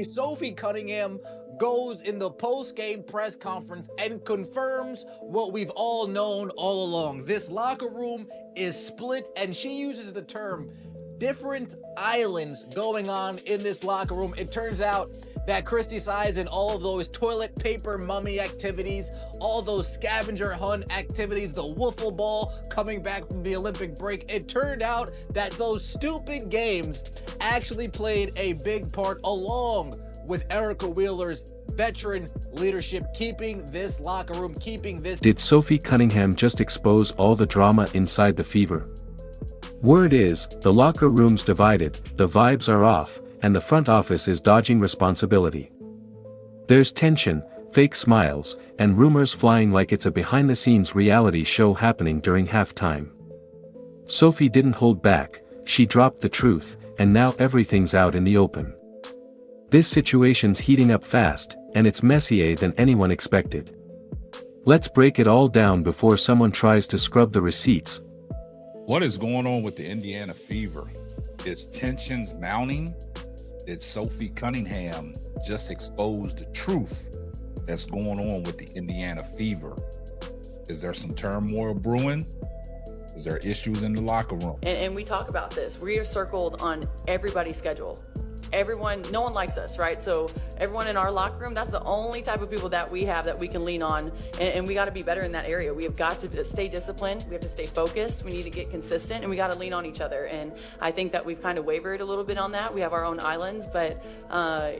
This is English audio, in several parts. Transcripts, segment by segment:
Sophie Cunningham goes in the post-game press conference and confirms what we've all known all along. This locker room is split, and she uses the term different islands going on in this locker room. It turns out that Christy Sides and all of those toilet paper mummy activities, all those scavenger hunt activities, the wiffle ball coming back from the Olympic break, it turned out that those stupid games actually played a big part, along with Erica Wheeler's veteran leadership, keeping this locker room, keeping this... Did Sophie Cunningham just expose all the drama inside the Fever? Word is, the locker room's divided, the vibes are off, and the front office is dodging responsibility. There's tension, fake smiles, and rumors flying like it's a behind-the-scenes reality show happening during halftime. Sophie didn't hold back, she dropped the truth, and now everything's out in the open. This situation's heating up fast, and it's messier than anyone expected. Let's break it all down before someone tries to scrub the receipts. What is going on with the Indiana Fever? Is tensions mounting? Did Sophie Cunningham just expose the truth that's going on with the Indiana Fever? Is there some turmoil brewing? Is there issues in the locker room? And we talk about this. We are circled on everybody's schedule. Everyone, no one likes us, right? So everyone in our locker room, that's the only type of people that we have that we can lean on, and we got to be better in that area. We have got to stay disciplined. We have to stay focused. We need to get consistent, and we got to lean on each other. And I think that we've kind of wavered a little bit on that. We have our own islands, but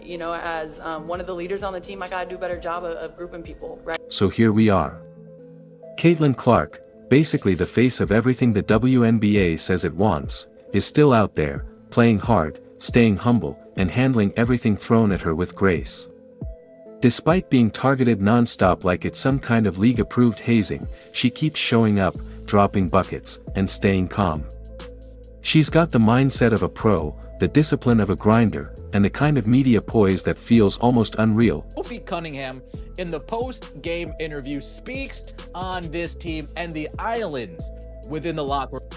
you know, as one of the leaders on the team, I got to do a better job of grouping people, right? So here we are. Caitlin Clark, basically the face of everything the WNBA says it wants, is still out there, playing hard, staying humble, and handling everything thrown at her with grace. Despite being targeted non-stop like it's some kind of league-approved hazing, she keeps showing up, dropping buckets, and staying calm. She's got the mindset of a pro, the discipline of a grinder, and the kind of media poise that feels almost unreal. Sophie Cunningham, in the post-game interview, speaks on this team and the islands within the locker room.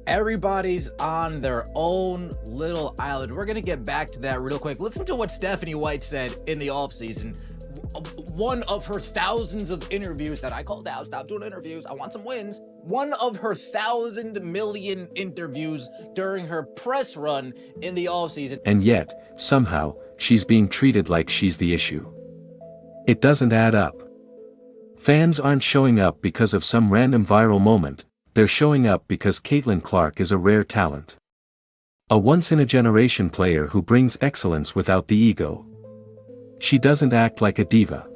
Everybody's on their own little island. We're going to get back to that real quick. Listen to what Stephanie White said in the offseason. One of her thousands of interviews that I called out. Stop doing interviews. I want some wins. One of her 1,000 million interviews during her press run in the offseason. And yet, somehow, she's being treated like she's the issue. It doesn't add up. Fans aren't showing up because of some random viral moment. They're showing up because Caitlin Clark is a rare talent. A once-in-a-generation player who brings excellence without the ego. She doesn't act like a diva.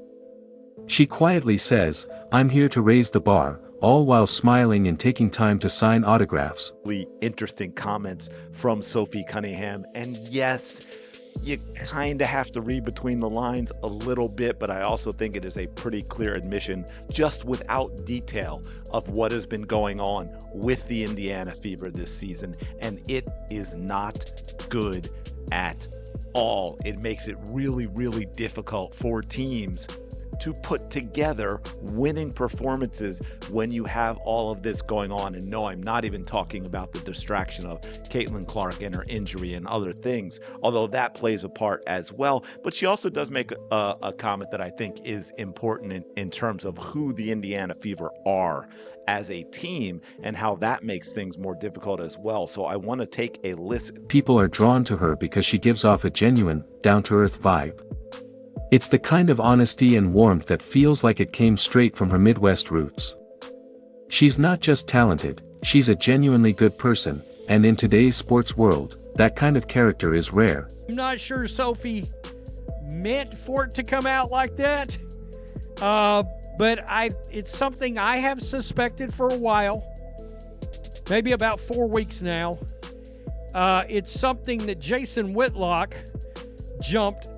She quietly says, "I'm here to raise the bar," all while smiling and taking time to sign autographs. Really interesting comments from Sophie Cunningham, and yes, you kind of have to read between the lines a little bit, but I also think it is a pretty clear admission, just without detail, of what has been going on with the Indiana Fever this season, and it is not good at all. It makes it really, really difficult for teams to put together winning performances when you have all of this going on. And no, I'm not even talking about the distraction of Caitlin Clark and her injury and other things, although that plays a part as well. But she also does make a comment that I think is important in terms of who the Indiana Fever are as a team and how that makes things more difficult as well. So I want to take a listen. People are drawn to her because she gives off a genuine, down-to-earth vibe. It's the kind of honesty and warmth that feels like it came straight from her Midwest roots. She's not just talented, she's a genuinely good person, and in today's sports world, that kind of character is rare. I'm not sure Sophie meant for it to come out like that, but it's something I have suspected for a while, maybe about 4 weeks now. It's something that Jason Whitlock jumped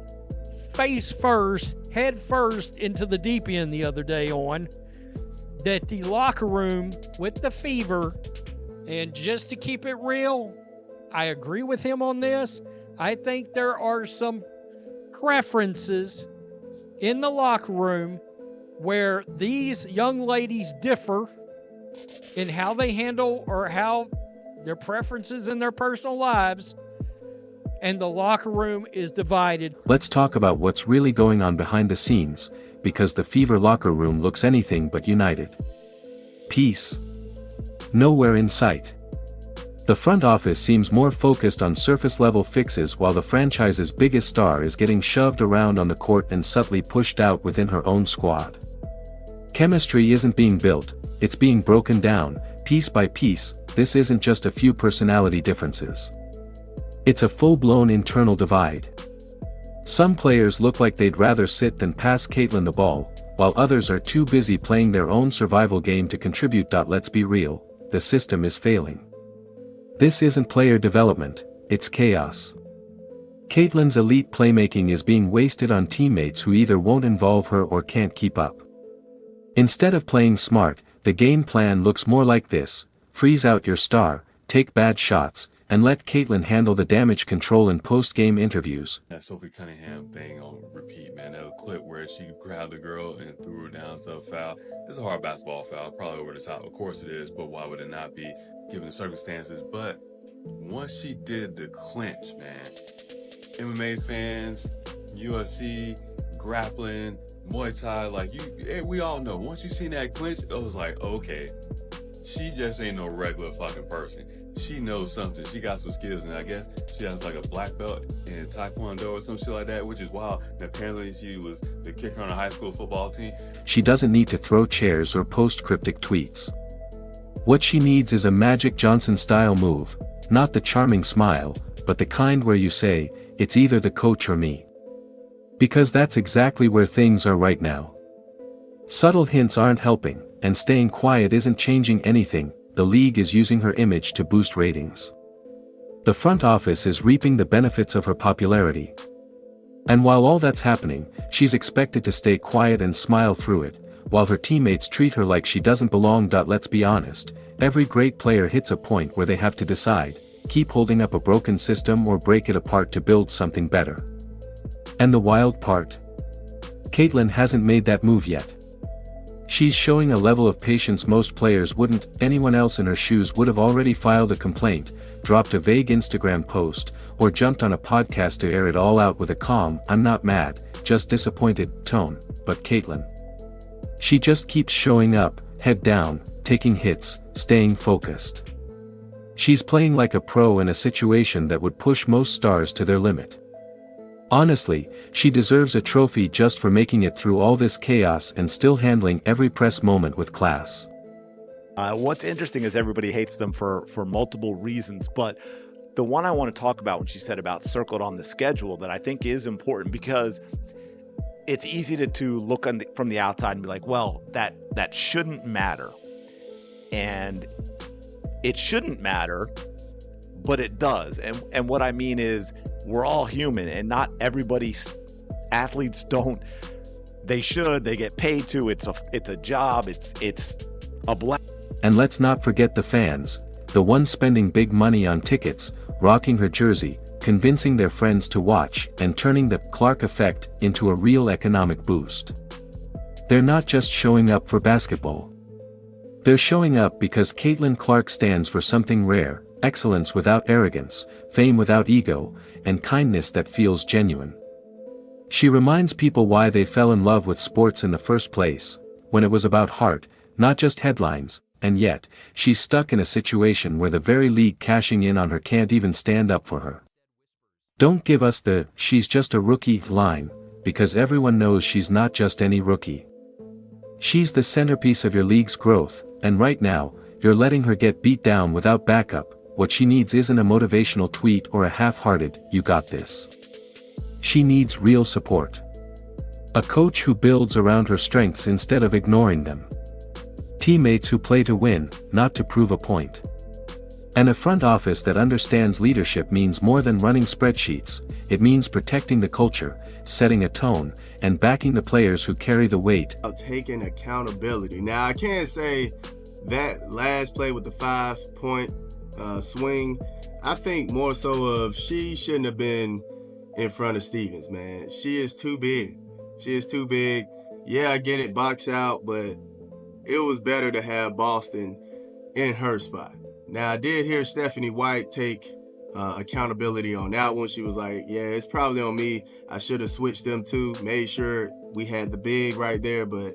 face first, head first into the deep end the other day on, that the locker room with the Fever, and just to keep it real, I agree with him on this. I think there are some preferences in the locker room where these young ladies differ in how they handle or how their preferences in their personal lives and the locker room is divided. Let's talk about what's really going on behind the scenes, because the Fever locker room looks anything but united. Peace. Nowhere in sight. The front office seems more focused on surface-level fixes while the franchise's biggest star is getting shoved around on the court and subtly pushed out within her own squad. Chemistry isn't being built, it's being broken down, piece by piece. This isn't just a few personality differences. It's a full-blown internal divide. Some players look like they'd rather sit than pass Caitlin the ball, while others are too busy playing their own survival game to contribute. Let's be real, the system is failing. This isn't player development, it's chaos. Caitlin's elite playmaking is being wasted on teammates who either won't involve her or can't keep up. Instead of playing smart, the game plan looks more like this: freeze out your star, take bad shots, and let Caitlin handle the damage control in post-game interviews. That Sophie Cunningham thing on repeat, man. That clip where she grabbed the girl and threw her down, so foul. It's a hard basketball foul, probably over the top. Of course it is, but why would it not be given the circumstances? But once she did the clinch, man, MMA fans, UFC, grappling, Muay Thai, like we all know. Once you seen that clinch, it was like, okay, she just ain't no regular fucking person. She knows something. She got some skills, and I guess she has like a black belt in Taekwondo or some shit like that, which is wild. And apparently she was the kicker on a high school football team. She doesn't need to throw chairs or post cryptic tweets. What she needs is a Magic Johnson-style move, not the charming smile, but the kind where you say, it's either the coach or me. Because that's exactly where things are right now. Subtle hints aren't helping, and staying quiet isn't changing anything. The league is using her image to boost ratings. The front office is reaping the benefits of her popularity. And while all that's happening, she's expected to stay quiet and smile through it, while her teammates treat her like she doesn't belong. Let's be honest, every great player hits a point where they have to decide, keep holding up a broken system or break it apart to build something better. And the wild part? Caitlin hasn't made that move yet. She's showing a level of patience most players wouldn't. Anyone else in her shoes would have already filed a complaint, dropped a vague Instagram post, or jumped on a podcast to air it all out with a calm, "I'm not mad, just disappointed" tone. But Caitlin, she just keeps showing up, head down, taking hits, staying focused. She's playing like a pro in a situation that would push most stars to their limit. Honestly, she deserves a trophy just for making it through all this chaos and still handling every press moment with class. What's interesting is everybody hates them for multiple reasons, but the one I want to talk about when she said about circled on the schedule that I think is important, because it's easy to look from the outside and be like, well, that shouldn't matter. And it shouldn't matter, but it does. And what I mean is, we're all human, and not everybody's athletes don't. They should. They get paid to. It's a job. It's a blessing. And let's not forget the fans, the ones spending big money on tickets, rocking her jersey, convincing their friends to watch, and turning the Clark effect into a real economic boost. They're not just showing up for basketball. They're showing up because Caitlin Clark stands for something rare: excellence without arrogance, fame without ego, and kindness that feels genuine. She reminds people why they fell in love with sports in the first place, when it was about heart, not just headlines. And yet, she's stuck in a situation where the very league cashing in on her can't even stand up for her. Don't give us the "she's just a rookie" line, because everyone knows she's not just any rookie. She's the centerpiece of your league's growth, and right now, you're letting her get beat down without backup. What she needs isn't a motivational tweet or a half-hearted "you got this." She needs real support. A coach who builds around her strengths instead of ignoring them. Teammates who play to win, not to prove a point. And a front office that understands leadership means more than running spreadsheets. It means protecting the culture, setting a tone, and backing the players who carry the weight. Taking accountability. Now, I can't say that last play with the 5-point swing, I think more so of she shouldn't have been in front of Stevens, man. She is too big. She is too big. Yeah, I get it, box out, but it was better to have Boston in her spot. Now, I did hear Stephanie White take accountability on that one. She was like, yeah, it's probably on me. I should have switched them too, made sure we had the big right there, but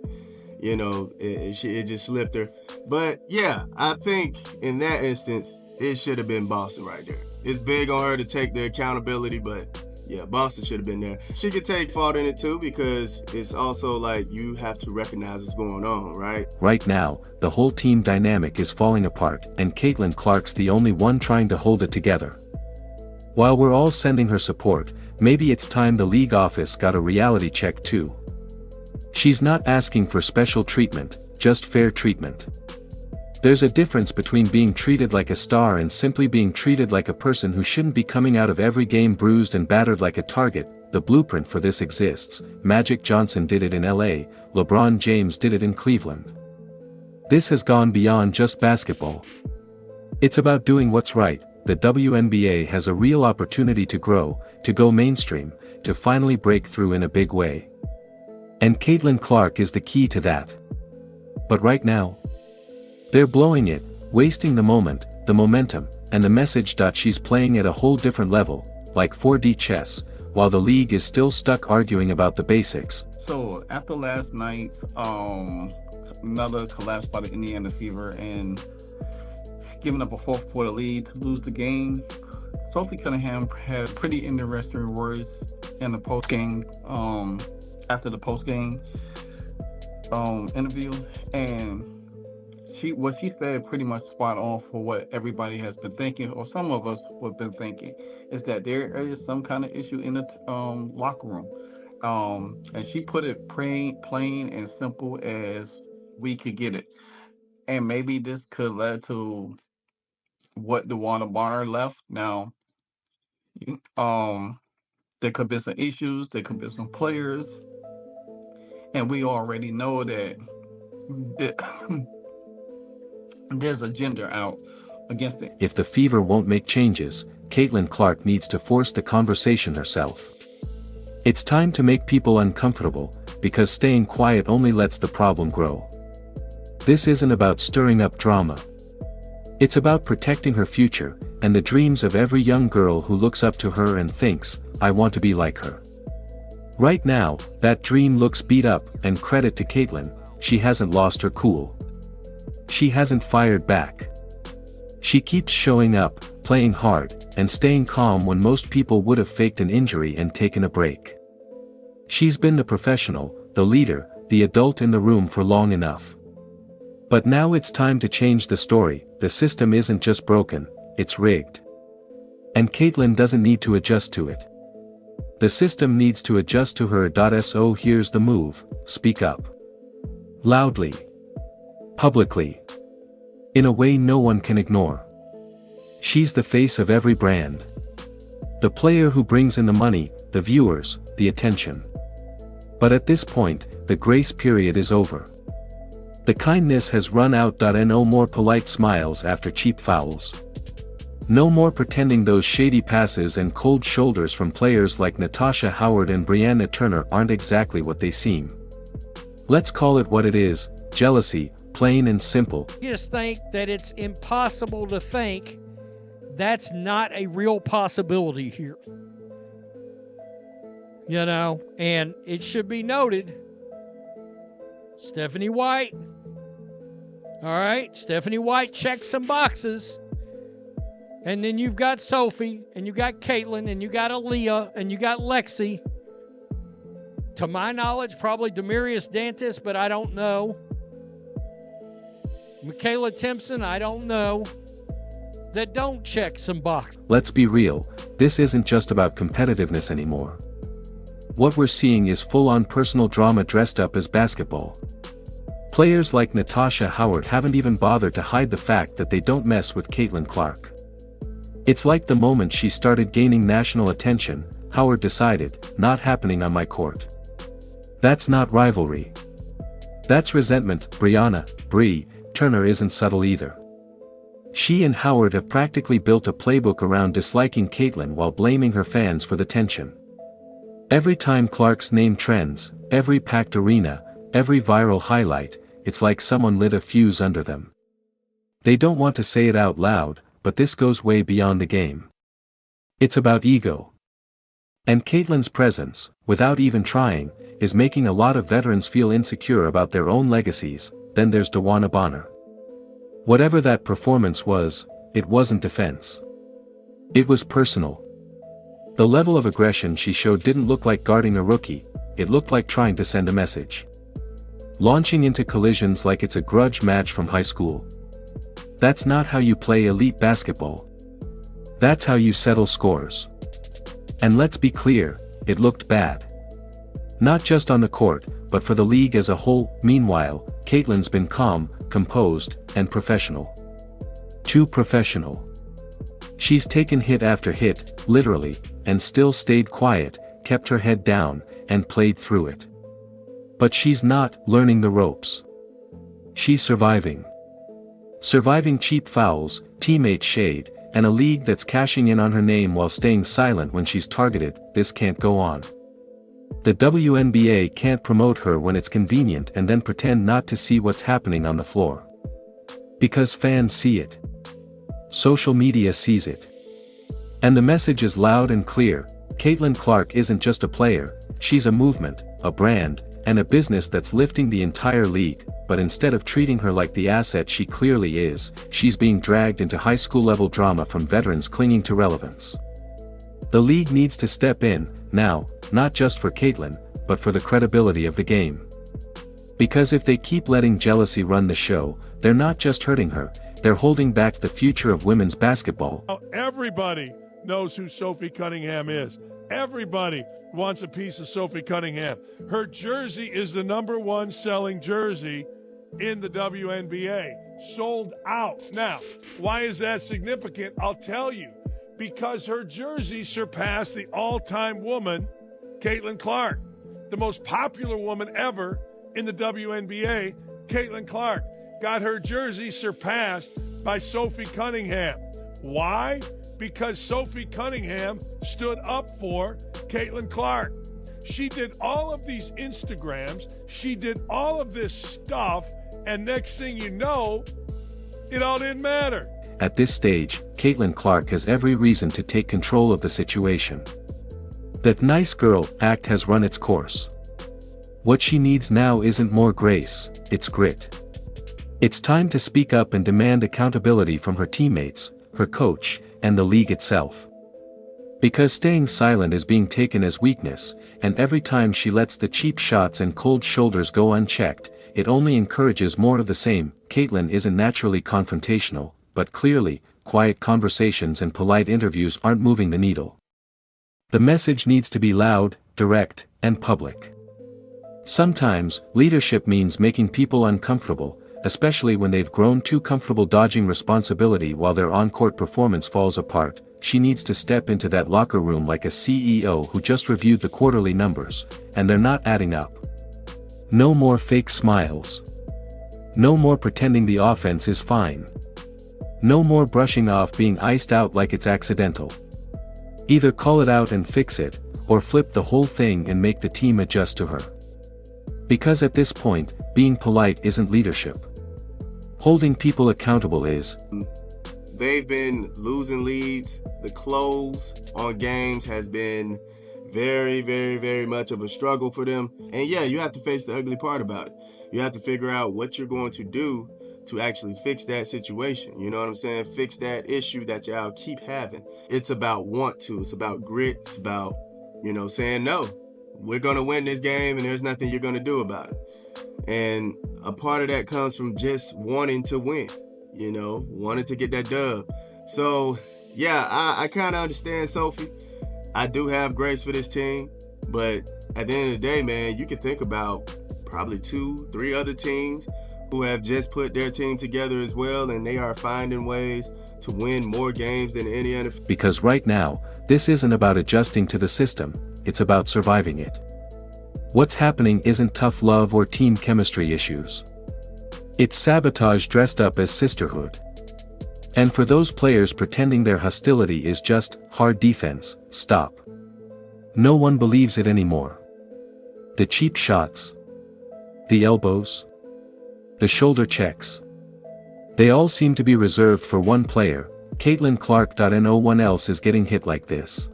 you know, it just slipped her. But yeah, I think in that instance, it should have been Boston right there. It's big on her to take the accountability, but yeah, Boston should have been there. She could take fault in it too, because it's also like you have to recognize what's going on, right? Right now, the whole team dynamic is falling apart, and Caitlin Clark's the only one trying to hold it together. While we're all sending her support, maybe it's time the league office got a reality check too. She's not asking for special treatment, just fair treatment. There's a difference between being treated like a star and simply being treated like a person who shouldn't be coming out of every game bruised and battered like a target. The blueprint for this exists. Magic Johnson did it in LA, LeBron James did it in Cleveland. This has gone beyond just basketball. It's about doing what's right. The WNBA has a real opportunity to grow, to go mainstream, to finally break through in a big way. And Caitlin Clark is the key to that. But right now, they're blowing it, wasting the moment, the momentum, and the message. She's playing at a whole different level, like 4D chess, while the league is still stuck arguing about the basics. So after last night, another collapse by the Indiana Fever and giving up a fourth quarter lead to lose the game, Sophie Cunningham had pretty interesting words in the post game, after the post game interview, and what she said pretty much spot on for what everybody has been thinking, or some of us have been thinking, is that there is some kind of issue in the locker room. And she put it plain and simple as we could get it. And maybe this could lead to what DeWanna Bonner left. Now, there could be some issues, there could be some players, and we already know that there's a gender out against it. If the Fever won't make changes, Caitlin Clark needs to force the conversation herself. It's time to make people uncomfortable, because staying quiet only lets the problem grow. This isn't about stirring up drama. It's about protecting her future, and the dreams of every young girl who looks up to her and thinks, I want to be like her. Right now, that dream looks beat up, and credit to Caitlin, she hasn't lost her cool. She hasn't fired back. She keeps showing up, playing hard, and staying calm when most people would have faked an injury and taken a break. She's been the professional, the leader, the adult in the room for long enough. But now it's time to change the story. The system isn't just broken, it's rigged. And Caitlin doesn't need to adjust to it. The system needs to adjust to her. So here's the move: speak up. Loudly. Publicly. In a way no one can ignore. She's the face of every brand. The player who brings in the money, the viewers, the attention. But at this point, the grace period is over. The kindness has run out. No more polite smiles after cheap fouls. No more pretending those shady passes and cold shoulders from players like Natasha Howard and Brianna Turner aren't exactly what they seem. Let's call it what it is: jealousy, plain and simple. I just think that it's impossible to think that's not a real possibility here. You know, and it should be noted, Stephanie White. All right, Stephanie White checked some boxes. And then you've got Sophie, and you got Caitlin, and you got Aaliyah, and you got Lexi. To my knowledge, probably Demarius Dantis, but I don't know. Michaela Timpson, I don't know. That don't check some boxes. Let's be real, this isn't just about competitiveness anymore. What we're seeing is full-on personal drama dressed up as basketball. Players like Natasha Howard haven't even bothered to hide the fact that they don't mess with Caitlin Clark. It's like the moment she started gaining national attention, Howard decided, not happening on my court. That's not rivalry. That's resentment. Brie Turner isn't subtle either. She and Howard have practically built a playbook around disliking Caitlin while blaming her fans for the tension. Every time Clark's name trends, every packed arena, every viral highlight, it's like someone lit a fuse under them. They don't want to say it out loud, but this goes way beyond the game. It's about ego. And Caitlyn's presence, without even trying, is making a lot of veterans feel insecure about their own legacies. Then there's DeWanna Bonner. Whatever that performance was, it wasn't defense. It was personal. The level of aggression she showed didn't look like guarding a rookie, it looked like trying to send a message. Launching into collisions like it's a grudge match from high school. That's not how you play elite basketball. That's how you settle scores. And let's be clear, it looked bad. Not just on the court, but for the league as a whole. Meanwhile, Caitlyn's been calm, composed, and professional. Too professional. She's taken hit after hit, literally, and still stayed quiet, kept her head down, and played through it. But she's not learning the ropes. She's surviving. Surviving cheap fouls, teammate shade, and a league that's cashing in on her name while staying silent when she's targeted. This can't go on. The WNBA can't promote her when it's convenient and then pretend not to see what's happening on the floor. Because fans see it. Social media sees it. And the message is loud and clear. Caitlyn Clark isn't just a player, she's a movement, a brand, and a business that's lifting the entire league. But instead of treating her like the asset she clearly is, she's being dragged into high school level drama from veterans clinging to relevance. The league needs to step in, now, not just for Caitlyn, but for the credibility of the game. Because if they keep letting jealousy run the show, they're not just hurting her, they're holding back the future of women's basketball. Everybody knows who Sophie Cunningham is. Everybody wants a piece of Sophie Cunningham. Her jersey is the #1 selling jersey in the WNBA. Sold out. Now, why is that significant? I'll tell you. Because her jersey surpassed the all-time woman, Caitlyn Clark. The most popular woman ever in the WNBA, Caitlyn Clark, got her jersey surpassed by Sophie Cunningham. Why? Because Sophie Cunningham stood up for Caitlyn Clark. She did all of these Instagrams, she did all of this stuff, and next thing you know, it all didn't matter. At this stage, Caitlyn Clark has every reason to take control of the situation. That nice girl act has run its course. What she needs now isn't more grace, it's grit. It's time to speak up and demand accountability from her teammates, her coach, and the league itself. Because staying silent is being taken as weakness, and every time she lets the cheap shots and cold shoulders go unchecked, it only encourages more of the same. Caitlyn isn't naturally confrontational, but clearly, quiet conversations and polite interviews aren't moving the needle. The message needs to be loud, direct, and public. Sometimes, leadership means making people uncomfortable, especially when they've grown too comfortable dodging responsibility while their on-court performance falls apart. She needs to step into that locker room like a CEO who just reviewed the quarterly numbers, and they're not adding up. No more fake smiles. No more pretending the offense is fine. No more brushing off being iced out like it's accidental. Either call it out and fix it, or flip the whole thing and make the team adjust to her. Because at this point, being polite isn't leadership. Holding people accountable is. They've been losing leads. The close on games has been very, very, very much of a struggle for them. And yeah, you have to face the ugly part about it. You have to figure out what you're going to do to actually fix that situation. You know what I'm saying? Fix that issue that y'all keep having. It's about want to. It's about grit. It's about, saying no. We're going to win this game and there's nothing you're going to do about it. And a part of that comes from just wanting to win, wanting to get that dub. So, yeah, I kind of understand Sophie. I do have grace for this team. But at the end of the day, man, you can think about probably 2-3 other teams who have just put their team together as well, and they are finding ways to win more games than any other. Because right now, this isn't about adjusting to the system, it's about surviving it. What's happening isn't tough love or team chemistry issues. It's sabotage dressed up as sisterhood. And for those players pretending their hostility is just hard defense, stop. No one believes it anymore. The cheap shots, the elbows, the shoulder checks. They all seem to be reserved for one player, Caitlin Clark. No one else is getting hit like this.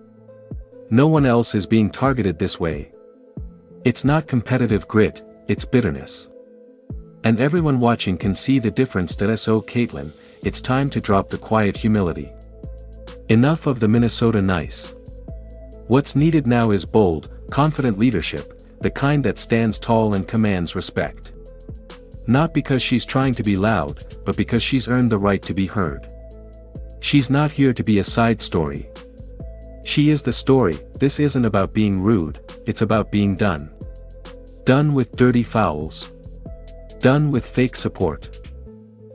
No one else is being targeted this way. It's not competitive grit, it's bitterness. And everyone watching can see the difference. So Caitlin, it's time to drop the quiet humility. Enough of the Minnesota nice. What's needed now is bold, confident leadership, the kind that stands tall and commands respect. Not because she's trying to be loud, but because she's earned the right to be heard. She's not here to be a side story. She is the story. This isn't about being rude, it's about being done. Done with dirty fouls. Done with fake support.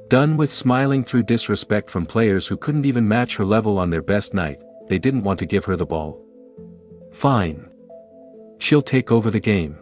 Done with smiling through disrespect from players who couldn't even match her level on their best night. They didn't want to give her the ball. Fine. She'll take over the game.